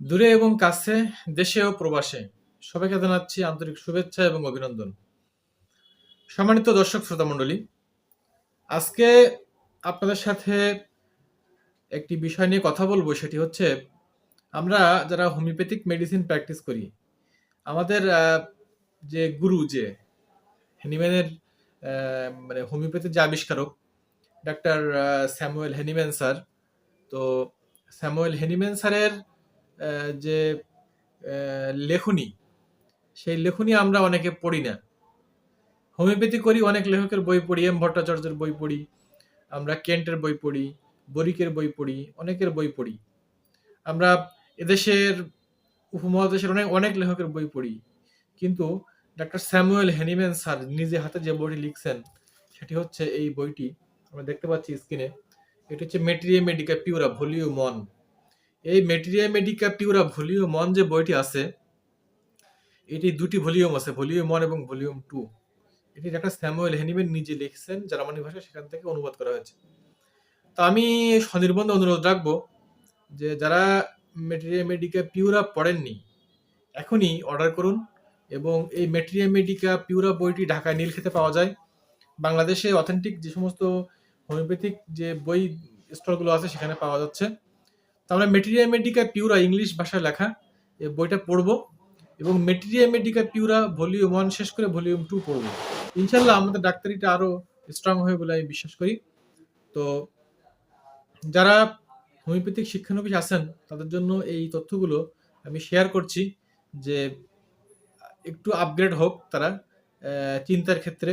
দূরে এবং কাছে, দেশে ও প্রবাসে সবাইকে জানাচ্ছি আন্তরিক শুভেচ্ছা এবং অভিনন্দন। সম্মানিত দর্শক শ্রোতা মণ্ডলী, আজকে আপনাদের সাথে একটি বিষয় নিয়ে কথা বলবো। সেটি হচ্ছে, আমরা যারা হোমিওপ্যাথিক মেডিসিন প্র্যাকটিস করি, আমাদের যে গুরু, যে হেনিম্যানের মানে হোমিওপ্যাথির যে আবিষ্কারক ডাক্তার স্যামুয়েল হেনিম্যান স্যার। তো স্যামুয়েল হেনিম্যান স্যারের যে লেখনী, সেই লেখনী আমরা অনেকে পড়ি না। হোমিওপ্যাথি করি, অনেক লেখকের বই পড়ি, এম ভট্টাচার্যের বই পড়ি, আমরা কেন্টের বই পড়ি, বরিকের বই পড়ি, অনেকের বই পড়ি। আমরা এদেশের উপমহাদেশের অনেক অনেক লেখকের বই পড়ি, কিন্তু ডাক্তার স্যামুয়েল হেনিম্যান স্যার নিজে হাতে যে বইটি লিখছেন, সেটি হচ্ছে এই বইটি। আমরা দেখতে পাচ্ছি স্ক্রিনে। এটি হচ্ছে মেটেরিয়া মেডিকা পিউরা ভলিউম 1। এই মেটেরিয়া মেডিকা পিউরা ভলিউম 1 যে বইটি আছে, এটি দুটি ভলিউম আছে, ভলিউম 1 এবং ভলিউম 2। এটি ডাক্তার স্যামুয়েল হেনিম্যান নিজে লিখছেন, জার্মানি ভাষায়, সেখান থেকে অনুবাদ করা হয়েছে। তো আমি স্বনির্বন্ধ অনুরোধ রাখবো যে যারা মেটেরিয়া মেডিকা পিউরা পড়েননি, এখনই অর্ডার করুন। এবং এই মেটেরিয়া মেডিকা পিউরা বইটি ঢাকায় নীলক্ষেতে পাওয়া যায়। বাংলাদেশে অথেন্টিক যে সমস্ত হোমিওপ্যাথিক যে বই স্টলগুলো আছে, সেখানে পাওয়া যাচ্ছে। তো আমরা মেটেরিয়া মেডিকা পিউরা ইংলিশ ভাষায় লেখা এই বইটা পড়বো, এবং মেটেরিয়া মেডিকা পিউরা ভলিউম 1 শেষ করে ভলিউম 2 পড়বো। ইনশাল্লাহ আমাদের ডাক্তারিটা আরো স্ট্রং হবে বলে আমি বিশ্বাস করি। তো যারা হোমিওপ্যাথিক শিক্ষানবিশ আছেন, তাদের জন্য এই তথ্যগুলো আমি শেয়ার করছি, যে একটু আপগ্রেড হোক তারা চিন্তার ক্ষেত্রে,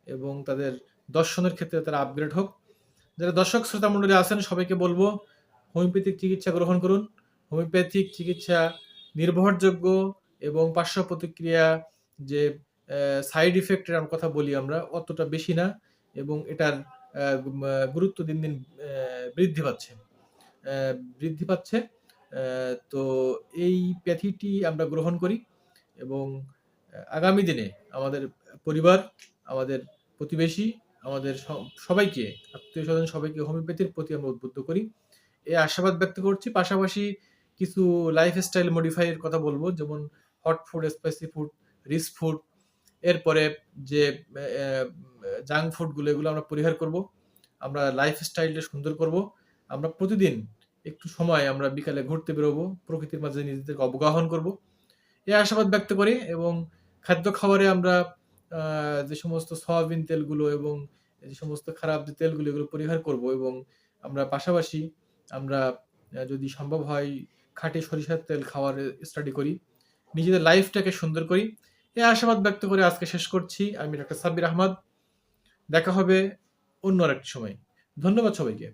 এবং তাদের দর্শনের ক্ষেত্রে তারা আপগ্রেড হোক। যারা দর্শক শ্রোতা মণ্ডলী আছেন, সবাইকে বলবো হোমিওপ্যাথিক চিকিৎসা গ্রহণ করুন। হোমিওপ্যাথিক চিকিৎসা নির্ভরযোগ্য, এবং পার্শ্ব প্রতিক্রিয়া যে সাইড ইফেক্টের কথা বলি আমরা, অতটা বেশি না, এবং এটার গুরুত্ব দিন দিন বৃদ্ধি পাচ্ছে। তো এই প্যাথিটি আমরা গ্রহণ করি, এবং আগামী দিনে আমাদের পরিবার, আমাদের প্রতিবেশী, আমাদের সবাইকে, আত্মীয় স্বজন সবাইকে হোমিওপ্যাথির প্রতি আমরা উদ্বুদ্ধ করি, এই আশাবাদ ব্যক্ত করছি। পাশাপাশি কিছু লাইফস্টাইল মডিফাইয়ের কথা বলবো, যেমন hot food, spicy food, rich food, এরপরে যে জাঙ্ক ফুডগুলো, এগুলো আমরা পরিহার করব। আমরা লাইফস্টাইলটা সুন্দর করব। আমরা প্রতিদিন একটু সময় আমরা বিকালে ঘুরতে বেরোবো, প্রকৃতির মাঝে নিজেদেরকে অবগাহন করব, এই আশাবাদ ব্যক্ত করি। এবং খাদ্য খাবারে আমরা যে সমস্ত সয়াবিন তেলগুলো এবং যে সমস্ত খারাপ যে তেলগুলো, এগুলো পরিহার করব। এবং আমরা পাশাপাশি আমরা যদি সম্ভব হয় খাঁটি সরিষার তেল খাওয়ার স্টাডি করি, নিজেদের লাইফটাকে সুন্দর করি। এই আশাবাদ ব্যক্ত করে আজকে শেষ করছি। আমি ডাক্তার সাব্বির আহমদ। দেখা হবে অন্য আরেকটি সময়। ধন্যবাদ সবাইকে।